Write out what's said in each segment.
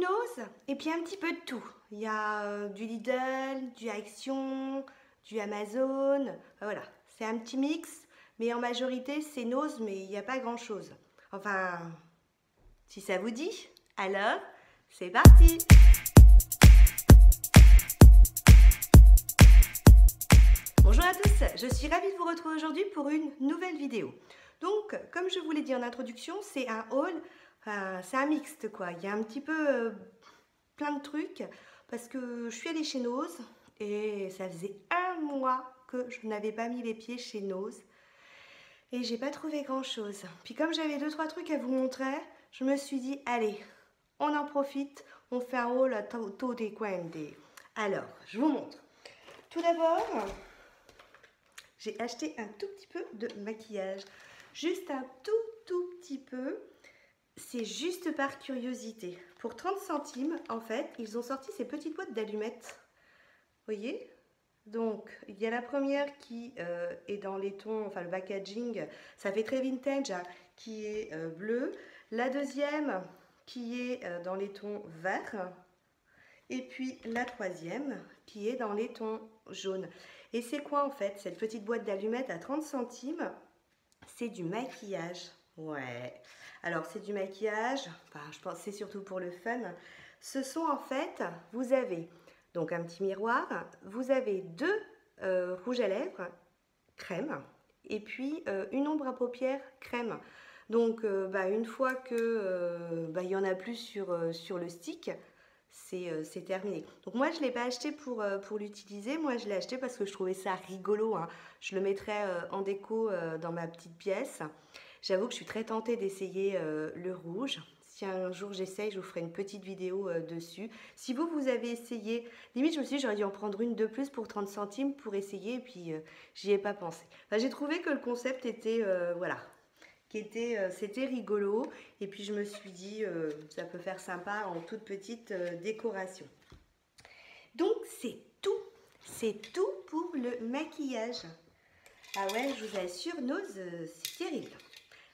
Nose et puis un petit peu de tout. Il y a du Lidl, du Action, du Amazon. Voilà, c'est un petit mix, mais en majorité c'est Nose, mais il n'y a pas grand-chose. Enfin, si ça vous dit, alors c'est parti! Bonjour à tous, je suis ravie de vous retrouver aujourd'hui pour une nouvelle vidéo. Donc, comme je vous l'ai dit en introduction, c'est un haul, c'est un mixte quoi. Il y a un petit peu plein de trucs parce que je suis allée chez Nose et ça faisait un mois que je n'avais pas mis les pieds chez Nose et j'ai pas trouvé grand chose. Puis comme j'avais 2-3 trucs à vous montrer, je me suis dit allez, on en profite, on fait un haul à tutti quanti. Alors, je vous montre. Tout d'abord, j'ai acheté un tout petit peu de maquillage, juste un tout petit peu. C'est juste par curiosité. Pour 30 centimes, en fait, ils ont sorti ces petites boîtes d'allumettes. Vous voyez? Donc, il y a la première qui est dans les tons, enfin le packaging, ça fait très vintage, hein, qui est bleu. La deuxième qui est dans les tons verts. Et puis la troisième qui est dans les tons jaunes. Et c'est quoi en fait cette petite boîte d'allumettes à 30 centimes? C'est du maquillage. Ouais. Alors c'est du maquillage, enfin, je pense que c'est surtout pour le fun. Ce sont en fait, vous avez donc un petit miroir, vous avez deux rouges à lèvres crème et puis une ombre à paupières crème. Donc une fois que il n'y en a plus sur le stick, c'est terminé. Donc moi je ne l'ai pas acheté pour l'utiliser, moi je l'ai acheté parce que je trouvais ça rigolo, hein. Je le mettrais en déco dans ma petite pièce. J'avoue que je suis très tentée d'essayer le rouge. Si un jour j'essaye, je vous ferai une petite vidéo dessus. Si vous avez essayé, limite je me suis dit j'aurais dû en prendre une de plus pour 30 centimes pour essayer et puis j'y ai pas pensé. Enfin, j'ai trouvé que le concept était, voilà, c'était rigolo et puis je me suis dit ça peut faire sympa en toute petite décoration. Donc c'est tout pour le maquillage. Ah ouais, je vous assure, Nose, c'est terrible.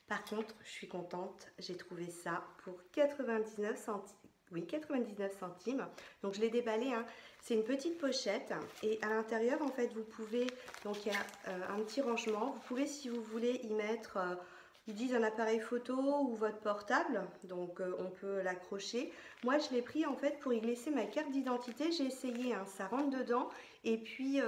Par contre, je suis contente, j'ai trouvé ça pour 99 centimes. Oui, 99 centimes. Donc je l'ai déballé, hein. C'est une petite pochette et à l'intérieur, en fait, vous pouvez, donc il y a un petit rangement. Vous pouvez, si vous voulez, y mettre, ils disent un appareil photo ou votre portable, donc on peut l'accrocher. Moi, je l'ai pris en fait pour y glisser ma carte d'identité. J'ai essayé, hein, ça rentre dedans. Et puis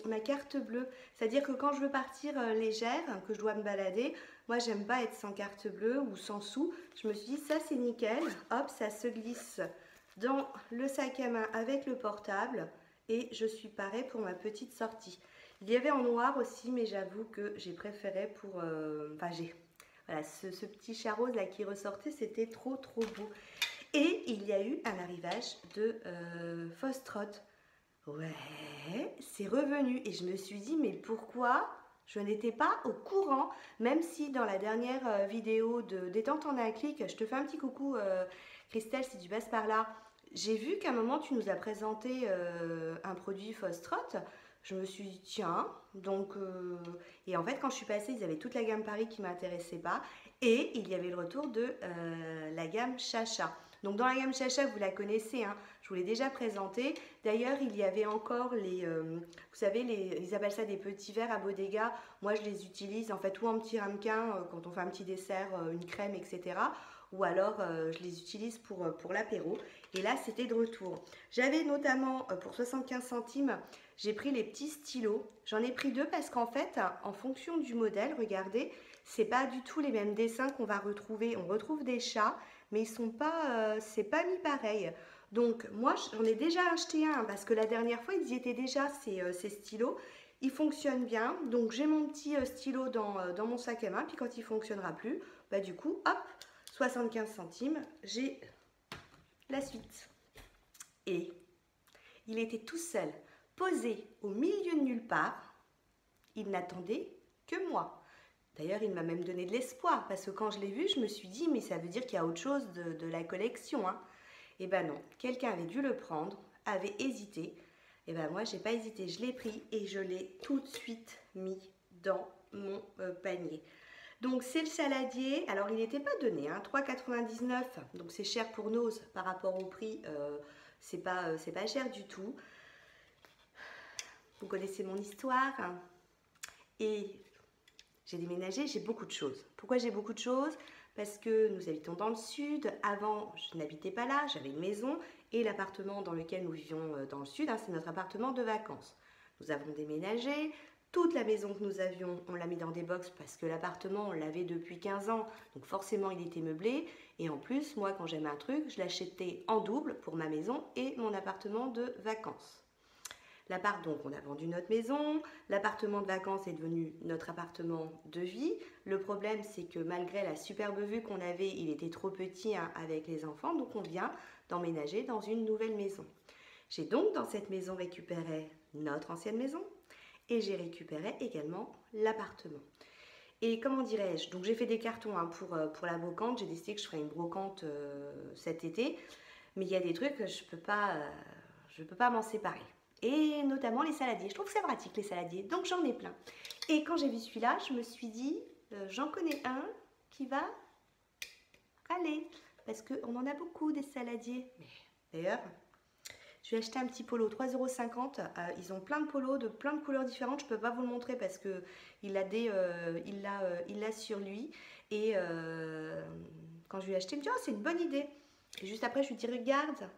ma carte bleue, c'est-à-dire que quand je veux partir légère, que je dois me balader, moi j'aime pas être sans carte bleue ou sans sous. Je me suis dit ça c'est nickel, hop ça se glisse dans le sac à main avec le portable et je suis parée pour ma petite sortie. Il y avait en noir aussi mais j'avoue que j'ai préféré pour... voilà, ce petit chat rose là qui ressortait, c'était trop beau. Et il y a eu un arrivage de Fostrotte. Ouais, c'est revenu et je me suis dit mais pourquoi je n'étais pas au courant, même si dans la dernière vidéo de Détente en un clic, je te fais un petit coucou Christelle si tu passes par là, j'ai vu qu'à un moment tu nous as présenté un produit Fostrotte, je me suis dit tiens, donc et en fait quand je suis passée ils avaient toute la gamme Paris qui ne m'intéressait pas et il y avait le retour de la gamme Chacha. Donc dans la gamme Chacha, vous la connaissez, hein, je vous l'ai déjà présentée. D'ailleurs, il y avait encore les, vous savez, ils appellent ça des petits verres à Bodega. Moi, je les utilise en fait ou en petit ramequin quand on fait un petit dessert, une crème, etc. Ou alors, je les utilise pour l'apéro. Et là, c'était de retour. J'avais notamment, pour 75 centimes, j'ai pris les petits stylos. J'en ai pris deux parce qu'en fait, en fonction du modèle, regardez, c'est pas du tout les mêmes dessins qu'on va retrouver. On retrouve des chats, mais ils sont pas, c'est pas mis pareil. Donc moi j'en ai déjà acheté un parce que la dernière fois ils y étaient déjà ces stylos. Ils fonctionnent bien, donc j'ai mon petit stylo dans mon sac à main, puis quand il ne fonctionnera plus, bah du coup hop, 75 centimes, j'ai la suite. Et il était tout seul, posé au milieu de nulle part, il n'attendait que moi. D'ailleurs, il m'a même donné de l'espoir, parce que quand je l'ai vu, je me suis dit, mais ça veut dire qu'il y a autre chose de la collection, hein. Et ben non, quelqu'un avait dû le prendre, avait hésité. Et ben moi, j'ai pas hésité, je l'ai pris et je l'ai tout de suite mis dans mon panier. Donc c'est le saladier, alors il n'était pas donné, hein, 3,99 €, donc c'est cher pour Nose par rapport au prix, c'est pas cher du tout. Vous connaissez mon histoire, hein. Et j'ai déménagé, j'ai beaucoup de choses. Pourquoi j'ai beaucoup de choses? Parce que nous habitons dans le sud, avant je n'habitais pas là, j'avais une maison et l'appartement dans lequel nous vivions dans le sud, hein, c'est notre appartement de vacances. Nous avons déménagé, toute la maison que nous avions, on l'a mis dans des box parce que l'appartement, on l'avait depuis 15 ans, donc forcément il était meublé. Et en plus, moi quand j'aime un truc, je l'achetais en double pour ma maison et mon appartement de vacances. L'appart, donc on a vendu notre maison, l'appartement de vacances est devenu notre appartement de vie. Le problème c'est que malgré la superbe vue qu'on avait, il était trop petit, hein, avec les enfants, donc on vient d'emménager dans une nouvelle maison. J'ai donc dans cette maison récupéré notre ancienne maison et j'ai récupéré également l'appartement. Et comment dirais-je, donc j'ai fait des cartons, hein, pour la brocante, j'ai décidé que je ferais une brocante cet été, mais il y a des trucs que je peux pas m'en séparer. Et notamment les saladiers. Je trouve que c'est pratique les saladiers, donc j'en ai plein. Et quand j'ai vu celui-là, je me suis dit, j'en connais un qui va aller, parce qu'on en a beaucoup des saladiers. D'ailleurs, je vais acheter un petit polo, 3,50 €. Ils ont plein de polos de plein de couleurs différentes. Je ne peux pas vous le montrer parce que il l'a sur lui. Et quand je lui ai acheté, il me dit, oh, c'est une bonne idée. Et juste après, je lui dis, regarde.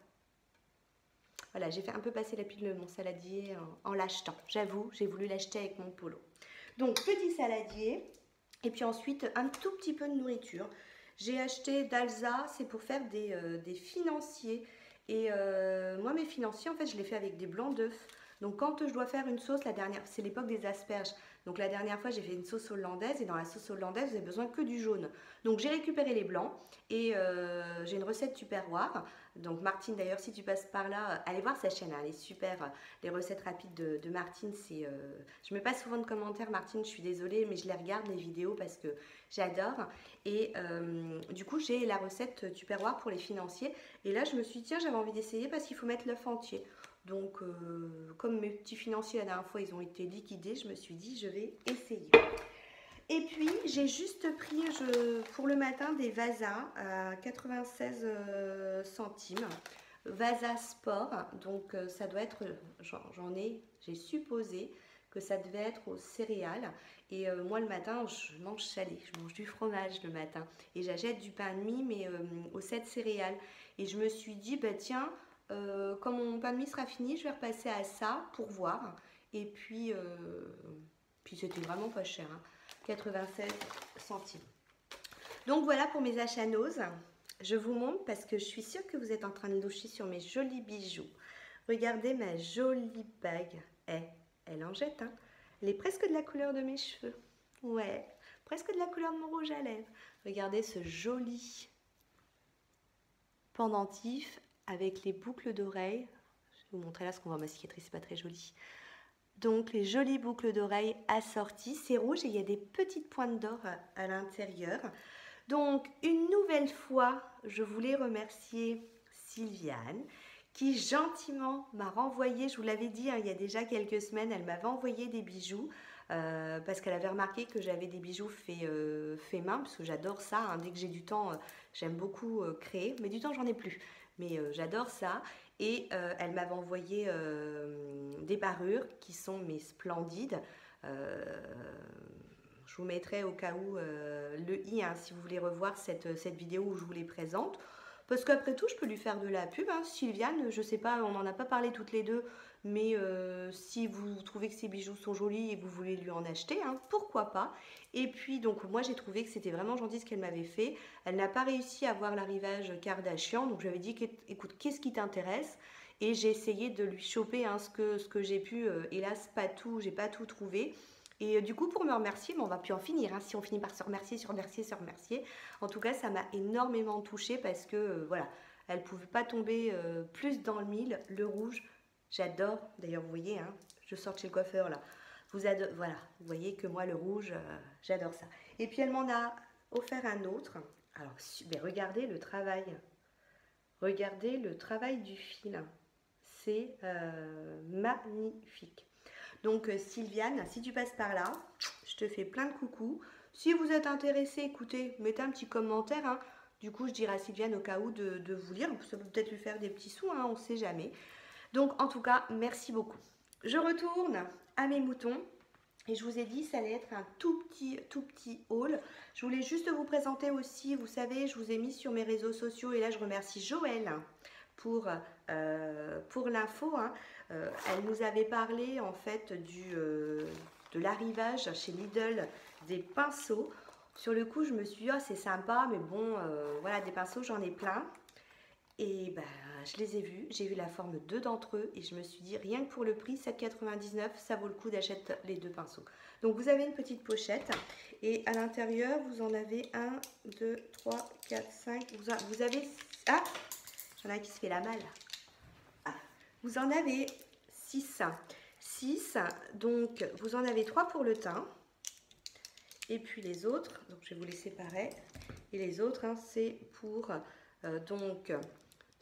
Voilà, j'ai fait un peu passer la pile de mon saladier en l'achetant. J'avoue, j'ai voulu l'acheter avec mon polo. Donc, petit saladier. Et puis ensuite, un tout petit peu de nourriture. J'ai acheté d'Alsa, c'est pour faire des financiers. Et moi, mes financiers, en fait, je les fais avec des blancs d'œufs. Donc, quand je dois faire une sauce, c'est l'époque des asperges. Donc, la dernière fois, j'ai fait une sauce hollandaise. Et dans la sauce hollandaise, vous avez besoin que du jaune. Donc, j'ai récupéré les blancs. Et j'ai une recette Tupperware. Donc, Martine, d'ailleurs, si tu passes par là, allez voir sa chaîne. Hein, elle est super. Les recettes rapides de Martine, c'est... je ne mets pas souvent de commentaires, Martine, je suis désolée. Mais je les regarde, les vidéos, parce que j'adore. Et du coup, j'ai la recette Tupperware pour les financiers. Et là, je me suis dit, tiens, j'avais envie d'essayer parce qu'il faut mettre l'œuf entier. Donc, comme mes petits financiers la dernière fois, ils ont été liquidés, je me suis dit, je vais essayer. Et puis, j'ai juste pris pour le matin des Vasa à 96 centimes. Vasa Sport, donc ça doit être, j'ai supposé que ça devait être aux céréales. Et moi le matin, je mange salé, je mange du fromage le matin. Et j'achète du pain de mie, mais aux 7 céréales. Et je me suis dit, bah tiens, quand mon pain de mie sera fini, je vais repasser à ça pour voir. Et puis c'était vraiment pas cher, hein, 96 centimes. Donc voilà pour mes achats Nose. Je vous montre parce que je suis sûre que vous êtes en train de loucher sur mes jolis bijoux. Regardez ma jolie bague. Elle en jette, hein. Elle est presque de la couleur de mes cheveux. Ouais, presque de la couleur de mon rouge à lèvres. Regardez ce joli pendentif avec les boucles d'oreilles. Je vais vous montrer là ce qu'on voit ma cicatrice, c'est pas très joli. Donc les jolies boucles d'oreilles assorties. C'est rouge et il y a des petites pointes d'or à l'intérieur. Donc une nouvelle fois, je voulais remercier Sylviane qui gentiment m'a renvoyé, je vous l'avais dit, hein, il y a déjà quelques semaines, elle m'avait envoyé des bijoux parce qu'elle avait remarqué que j'avais des bijoux faits main, parce que j'adore ça, hein, dès que j'ai du temps, j'aime beaucoup créer, mais du temps j'en ai plus, mais j'adore ça. Et elle m'avait envoyé des parures qui sont mais splendides. Je vous mettrai au cas où le i, hein, si vous voulez revoir cette vidéo où je vous les présente. Parce qu'après tout, je peux lui faire de la pub, hein. Sylviane, je sais pas, on n'en a pas parlé toutes les deux, mais si vous trouvez que ces bijoux sont jolis et que vous voulez lui en acheter, hein, pourquoi pas. Et puis, donc, moi, j'ai trouvé que c'était vraiment gentil ce qu'elle m'avait fait. Elle n'a pas réussi à voir l'arrivage Kardashian, donc je lui avais dit, écoute, qu'est-ce qui t'intéresse? Et j'ai essayé de lui choper, hein, ce que j'ai pu. Hélas, pas tout, j'ai pas tout trouvé. Et du coup, pour me remercier, mais on va plus en finir, hein, si on finit par se remercier, se remercier, se remercier. En tout cas, ça m'a énormément touchée parce que, voilà, elle ne pouvait pas tomber plus dans le mille. Le rouge, j'adore. D'ailleurs, vous voyez, hein, je sors de chez le coiffeur, là. Voilà, vous voyez que moi, le rouge, j'adore ça. Et puis, elle m'en a offert un autre. Alors, mais regardez le travail. Regardez le travail du fil. C'est magnifique. Donc Sylviane, si tu passes par là, je te fais plein de coucou. Si vous êtes intéressé, écoutez, mettez un petit commentaire, hein. Du coup, je dirai à Sylviane au cas où de vous lire. Ça peut peut-être lui faire des petits sous, hein, on ne sait jamais. Donc, en tout cas, merci beaucoup. Je retourne à mes moutons. Et je vous ai dit, ça allait être un tout petit haul. Je voulais juste vous présenter aussi, vous savez, je vous ai mis sur mes réseaux sociaux. Et là, je remercie Joël pour l'info. Hein. Elle nous avait parlé, en fait, de l'arrivage chez Lidl des pinceaux. Sur le coup, je me suis dit, oh, c'est sympa, mais bon, voilà, des pinceaux, j'en ai plein. Et bah, je les ai vus, j'ai vu la forme de 2 d'entre eux et je me suis dit rien que pour le prix 7,99 €, ça vaut le coup d'acheter les 2 pinceaux. Donc vous avez une petite pochette et à l'intérieur vous en avez 1, 2, 3, 4, 5, vous avez... Ah, j'en ai un qui se fait la malle. Ah, vous en avez 6. 6, donc vous en avez 3 pour le teint. Et puis les autres, donc je vais vous les séparer. Et les autres, hein, c'est pour... donc...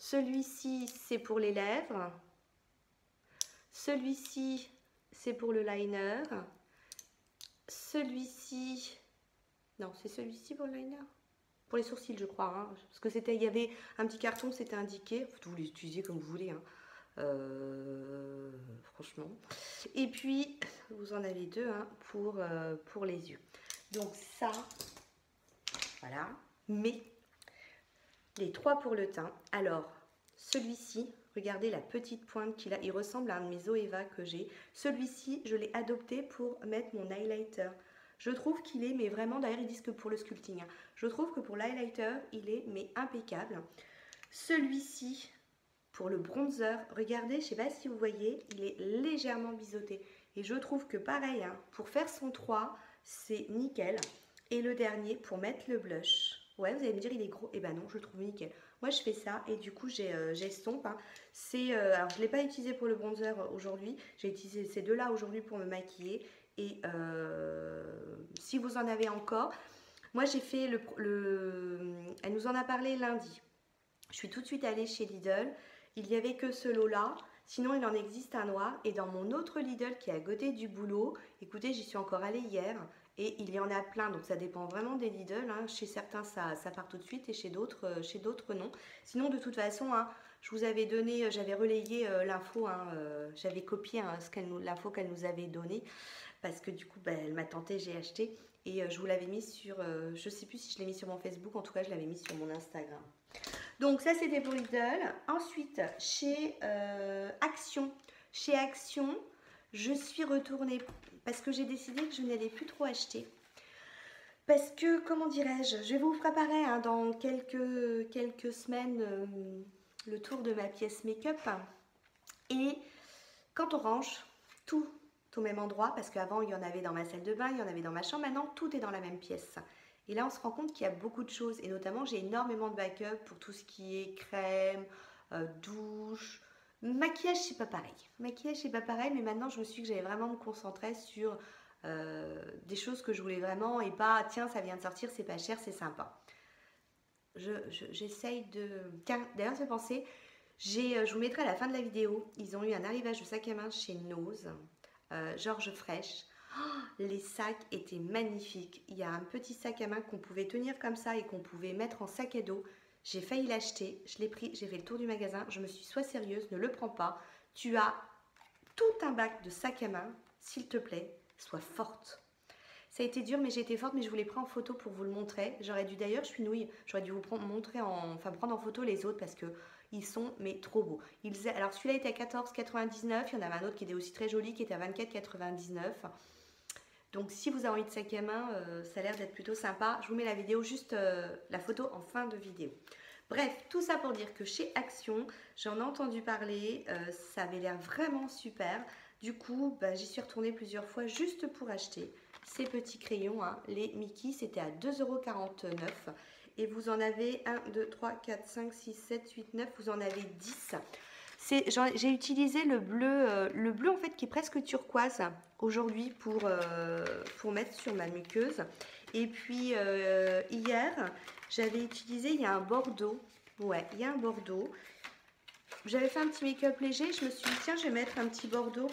Celui-ci, c'est pour les lèvres. Celui-ci, c'est pour le liner. Celui-ci... Non, c'est celui-ci pour le liner. Pour les sourcils, je crois. Hein, parce que c'était, il y avait un petit carton, c'était indiqué. Vous les utilisez comme vous voulez. Hein. Franchement. Et puis, vous en avez 2 hein, pour les yeux. Donc ça, voilà. Mais... les 3 pour le teint. Alors, celui-ci, regardez la petite pointe qu'il a. Il ressemble à un de mes Zoeva que j'ai. Celui-ci, je l'ai adopté pour mettre mon highlighter. Je trouve qu'il est, mais vraiment, d'ailleurs, ils disent que pour le sculpting. Hein, je trouve que pour l'highlighter, il est, mais impeccable. Celui-ci, pour le bronzer, regardez, je ne sais pas si vous voyez, il est légèrement biseauté. Et je trouve que pareil, hein, pour faire son 3, c'est nickel. Et le dernier, pour mettre le blush. Ouais, vous allez me dire, il est gros. Eh ben non, je le trouve nickel. Moi, je fais ça et du coup, j'estompe. Hein. Alors, je ne l'ai pas utilisé pour le bronzer aujourd'hui. J'ai utilisé ces deux-là aujourd'hui pour me maquiller. Et si vous en avez encore, moi, j'ai fait elle nous en a parlé lundi. Je suis tout de suite allée chez Lidl. Il n'y avait que ce lot-là. Sinon, il en existe un noir. Et dans mon autre Lidl qui est à côté du boulot, écoutez, j'y suis encore allée hier. Et il y en a plein, donc ça dépend vraiment des Lidl. Hein. Chez certains, ça part tout de suite et chez d'autres, non. Sinon, de toute façon, hein, je vous avais donné, j'avais relayé l'info, hein, j'avais copié hein, l'info qu'elle nous avait donnée. Parce que du coup, bah, elle m'a tenté, j'ai acheté. Et je vous l'avais mis sur, je ne sais plus si je l'ai mis sur mon Facebook, en tout cas, je l'avais mis sur mon Instagram. Donc ça, c'était pour Lidl. Ensuite, chez Action. Chez Action, je suis retournée parce que j'ai décidé que je n'allais plus trop acheter. Parce que, comment dirais-je, je vais vous préparer hein, dans quelques semaines le tour de ma pièce make-up. Et quand on range tout au même endroit, parce qu'avant il y en avait dans ma salle de bain, il y en avait dans ma chambre, maintenant tout est dans la même pièce. Et là on se rend compte qu'il y a beaucoup de choses, et notamment j'ai énormément de backup pour tout ce qui est crème, douche, maquillage c'est pas pareil. Maquillage c'est pas pareil, mais maintenant je me suis dit que j'allais vraiment me concentrer sur des choses que je voulais vraiment, et pas tiens ça vient de sortir, c'est pas cher, c'est sympa. J'essaye de... Tiens, d'ailleurs ça fait penser, je vous mettrai à la fin de la vidéo, ils ont eu un arrivage de sac à main chez Nose, Georges Fresh. Oh, les sacs étaient magnifiques. Il y a un petit sac à main qu'on pouvait tenir comme ça et qu'on pouvait mettre en sac à dos. J'ai failli l'acheter, je l'ai pris, j'ai fait le tour du magasin. Je me suis dit, sois sérieuse, ne le prends pas. Tu as tout un bac de sac à main, s'il te plaît, sois forte. Ça a été dur, mais j'ai été forte, mais je vous l'ai pris en photo pour vous le montrer. J'aurais dû, d'ailleurs, je suis nouille, j'aurais dû vous prendre en photo les autres parce que ils sont mais trop beaux. Alors celui-là était à 14,99. Il y en avait un autre qui était aussi très joli qui était à 24,99. Donc si vous avez envie de sac à main, ça a l'air d'être plutôt sympa. Je vous mets la vidéo, juste la photo en fin de vidéo. Bref, tout ça pour dire que chez Action, j'en ai entendu parler, ça avait l'air vraiment super. Du coup, bah, j'y suis retournée plusieurs fois juste pour acheter ces petits crayons. Hein. Les Mickey, c'était à 2,49 €. Et vous en avez 1, 2, 3, 4, 5, 6, 7, 8, 9, vous en avez 10. J'ai utilisé le bleu en fait qui est presque turquoise aujourd'hui pour mettre sur ma muqueuse. Et puis hier, j'avais utilisé, il y a un bordeaux. Ouais, il y a un bordeaux. J'avais fait un petit make-up léger, je me suis dit tiens, je vais mettre un petit bordeaux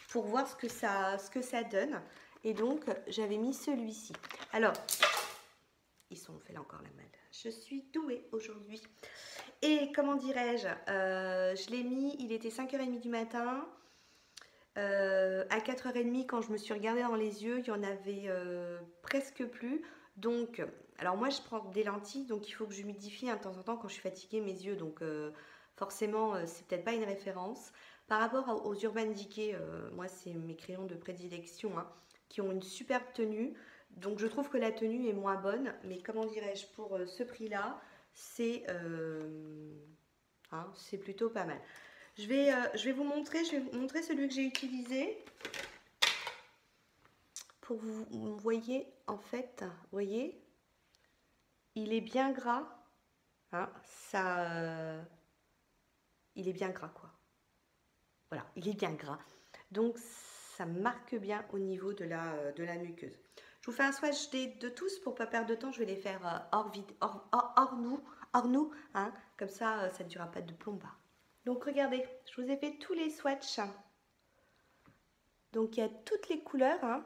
pour voir ce que ça donne. Et donc, j'avais mis celui-ci. Alors, ils sont fait là encore la malle. Je suis douée aujourd'hui. Et comment dirais-je, je l'ai mis, il était 5h30 du matin. À 4h30, quand je me suis regardée dans les yeux, il y en avait presque plus. Donc, alors moi, je prends des lentilles, donc il faut que j'humidifie de temps en temps quand je suis fatiguée mes yeux. Donc, forcément, c'est peut-être pas une référence. Par rapport aux Urban Decay, moi, c'est mes crayons de prédilection hein, qui ont une superbe tenue. Donc, je trouve que la tenue est moins bonne. Mais comment dirais-je, pour ce prix-là, hein, c'est plutôt pas mal. Je vais vous montrer celui que j'ai utilisé pour vous voyez en fait, voyez, il est bien gras, hein, il est bien gras quoi. Voilà, il est bien gras, donc ça marque bien au niveau de la muqueuse. Je vous fais un swatch de tous pour pas perdre de temps. Je vais les faire hors nous, hein, comme ça, ça ne durera pas de plombat. Donc regardez, je vous ai fait tous les swatchs. Donc il y a toutes les couleurs. Hein.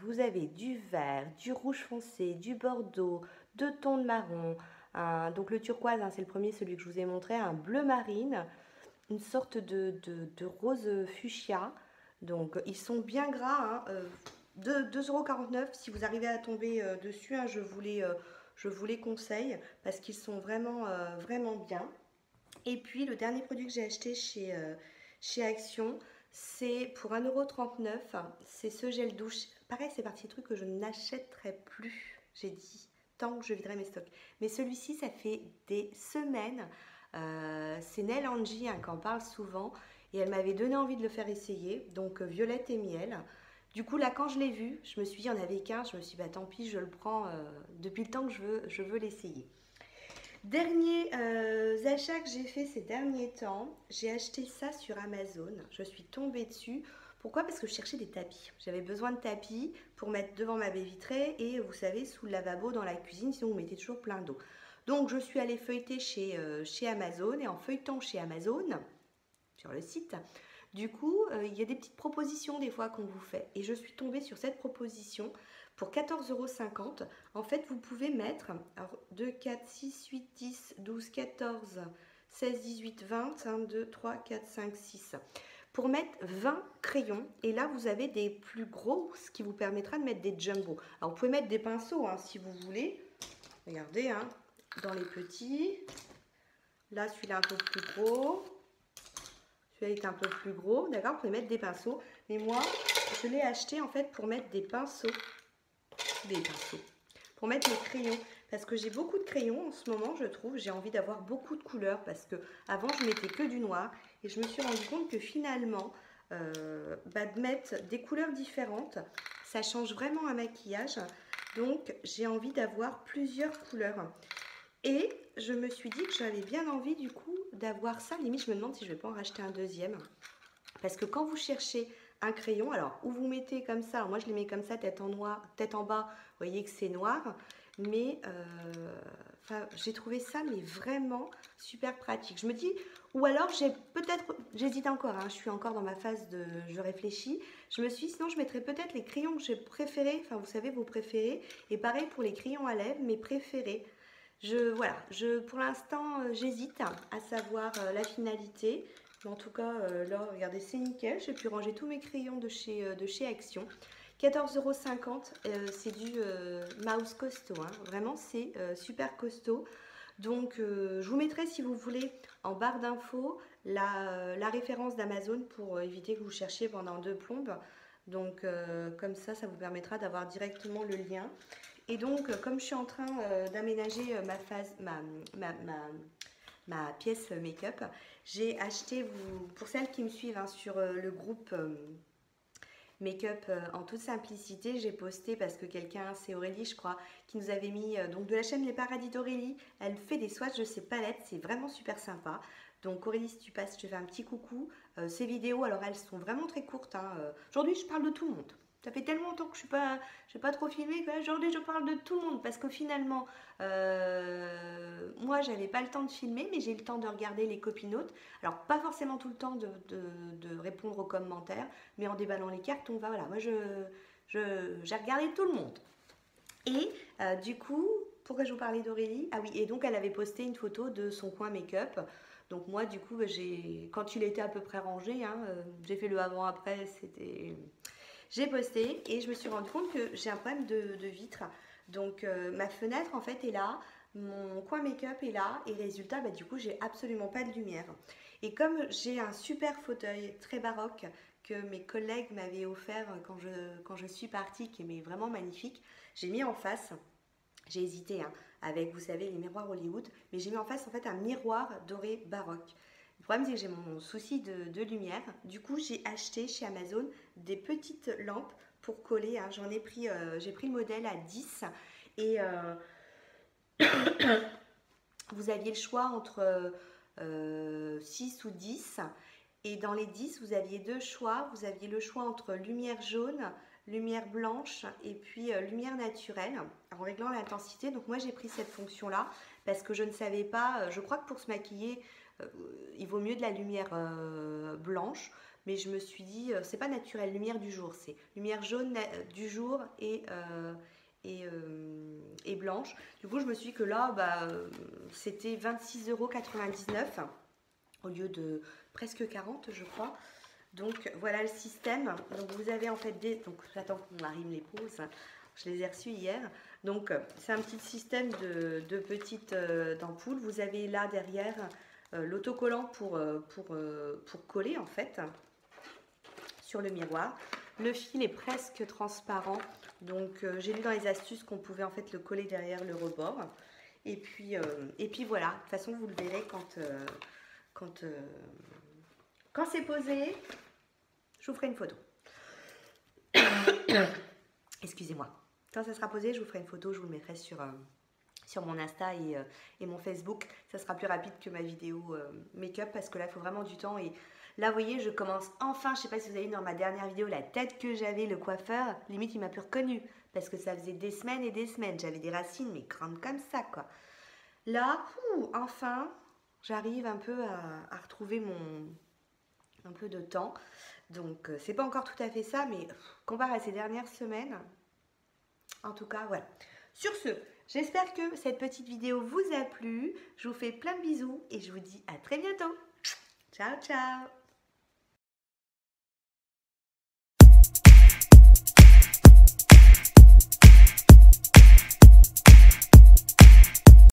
Vous avez du vert, du rouge foncé, du bordeaux, deux tons de marron. Donc le turquoise, hein, c'est le premier, celui que je vous ai montré, un bleu marine, une sorte de rose fuchsia. Donc ils sont bien gras. Hein, 2,49 €. Si vous arrivez à tomber dessus, hein, je vous les conseille parce qu'ils sont vraiment, vraiment bien. Et puis le dernier produit que j'ai acheté chez Action, c'est pour 1,39 €. C'est ce gel douche. Pareil, c'est parti des trucs que je n'achèterai plus. J'ai dit tant que je viderai mes stocks. Mais celui-ci, ça fait des semaines. C'est Nell Angie hein, qui en parle souvent. Et elle m'avait donné envie de le faire essayer. Donc violette et miel. Du coup, là, quand je l'ai vu, je me suis dit, il y en avait qu'un. Je me suis dit, bah tant pis, je le prends depuis le temps que je veux l'essayer. Dernier achat que j'ai fait ces derniers temps, j'ai acheté ça sur Amazon. Je suis tombée dessus. Pourquoi? Parce que je cherchais des tapis. J'avais besoin de tapis pour mettre devant ma baie vitrée et vous savez, sous le lavabo dans la cuisine, sinon vous mettez toujours plein d'eau. Donc je suis allée feuilleter chez Amazon et en feuilletant chez Amazon, sur le site, du coup, il y a des petites propositions des fois qu'on vous fait. Et je suis tombée sur cette proposition pour 14,50 €. En fait, vous pouvez mettre alors, 2, 4, 6, 8, 10, 12, 14, 16, 18, 20, 1, 2, 3, 4, 5, 6. Pour mettre 20 crayons. Et là, vous avez des plus gros, ce qui vous permettra de mettre des jumbo. Alors, vous pouvez mettre des pinceaux hein, si vous voulez. Regardez, hein, dans les petits. Là, celui-là un peu plus gros. Celui-là est un peu plus gros, d'accord? Vous pouvez mettre des pinceaux. Mais moi, je l'ai acheté en fait pour mettre des pinceaux. Pour mettre mes crayons. Parce que j'ai beaucoup de crayons en ce moment, je trouve. J'ai envie d'avoir beaucoup de couleurs. Parce que avant je mettais que du noir. Et je me suis rendu compte que finalement, de mettre des couleurs différentes, ça change vraiment un maquillage. Donc, j'ai envie d'avoir plusieurs couleurs. Et je me suis dit que j'avais bien envie du coup d'avoir ça. Limite, je me demande si je ne vais pas en racheter un deuxième. Parce que quand vous cherchez un crayon, alors où vous mettez comme ça, alors moi je les mets comme ça, tête en bas, vous voyez que c'est noir. Mais j'ai trouvé ça mais vraiment super pratique. Je me dis, ou alors j'hésite encore, hein, je suis encore dans ma phase de, je réfléchis. Je me suis dit, sinon je mettrais peut-être les crayons que j'ai préférés, enfin vous savez vos préférés. Et pareil pour les crayons à lèvres, mes préférés. Pour l'instant, j'hésite à savoir la finalité. Mais en tout cas, là, regardez, c'est nickel. J'ai pu ranger tous mes crayons de chez Action. 14,50 €, c'est du mouse costaud. Hein. Vraiment, c'est super costaud. Donc, je vous mettrai, si vous voulez, en barre d'infos, la référence d'Amazon pour éviter que vous cherchiez pendant 2 plombes. Donc, comme ça vous permettra d'avoir directement le lien. Et donc, comme je suis en train d'aménager ma pièce make-up, j'ai acheté, pour celles qui me suivent hein, sur le groupe make-up en toute simplicité, j'ai posté parce que quelqu'un, c'est Aurélie je crois, qui nous avait mis, donc de la chaîne Les Paradis d'Aurélie, elle fait des swatchs de ses palettes, c'est vraiment super sympa. Donc Aurélie, si tu passes, je te fais un petit coucou. Ces vidéos, alors elles sont vraiment très courtes. Hein. Aujourd'hui, je parle de tout le monde. Ça fait tellement longtemps que je n'ai pas trop filmé qu'aujourd'hui je parle de tout le monde parce que finalement, moi moi j'avais pas le temps de filmer, mais j'ai eu le temps de regarder les copinotes. Alors pas forcément tout le temps de répondre aux commentaires, mais en déballant les cartes, on va, voilà, moi j'ai regardé tout le monde. Et du coup, pourquoi je vous parlais d'Aurélie? Ah oui, et donc elle avait posté une photo de son coin make-up. Donc moi du coup, quand il était à peu près rangé, hein, j'ai fait le avant-après, j'ai posté et je me suis rendu compte que j'ai un problème de vitre. Donc ma fenêtre en fait est là, mon coin make-up est là et résultat, bah, du coup j'ai absolument pas de lumière. Et comme j'ai un super fauteuil très baroque que mes collègues m'avaient offert quand je suis partie, qui est vraiment magnifique, j'ai mis en face, j'ai hésité hein, avec, vous savez, les miroirs Hollywood, mais j'ai mis en face en fait un miroir doré baroque. Le problème c'est que j'ai mon souci de lumière, du coup j'ai acheté chez Amazon des petites lampes pour coller, hein. J'ai pris le modèle à 10 et vous aviez le choix entre 6 ou 10 et dans les 10 vous aviez deux choix, vous aviez le choix entre lumière jaune, lumière blanche et puis lumière naturelle en réglant l'intensité. Donc moi j'ai pris cette fonction là parce que je ne savais pas, je crois que pour se maquiller il vaut mieux de la lumière blanche, mais je me suis dit c'est pas naturel, lumière du jour, c'est lumière jaune du jour et blanche. Du coup je me suis dit que là c'était 26,99 € au lieu de presque 40 je crois. Donc voilà le système. Donc vous avez en fait donc j'attends qu'on arrive les pauses. Je les ai reçus hier. Donc c'est un petit système de petites ampoules. Vous avez là derrière l'autocollant pour coller en fait sur le miroir. Le fil est presque transparent. Donc j'ai lu dans les astuces qu'on pouvait en fait le coller derrière le rebord. Et puis voilà. De toute façon vous le verrez quand c'est posé, je vous ferai une photo. Excusez-moi. Quand ça sera posé, je vous ferai une photo, je vous le mettrai sur mon Insta et mon Facebook. Ça sera plus rapide que ma vidéo make-up parce que là, il faut vraiment du temps. Et là, vous voyez, je commence enfin, je ne sais pas si vous avez vu dans ma dernière vidéo, la tête que j'avais, le coiffeur, limite, il m'a plus reconnue parce que ça faisait des semaines et des semaines. J'avais des racines, mais grandes comme ça, quoi. Là, enfin, j'arrive un peu à retrouver un peu de temps. Donc c'est pas encore tout à fait ça, mais comparé à ces dernières semaines, en tout cas voilà. Sur ce, j'espère que cette petite vidéo vous a plu. Je vous fais plein de bisous et je vous dis à très bientôt. Ciao ciao.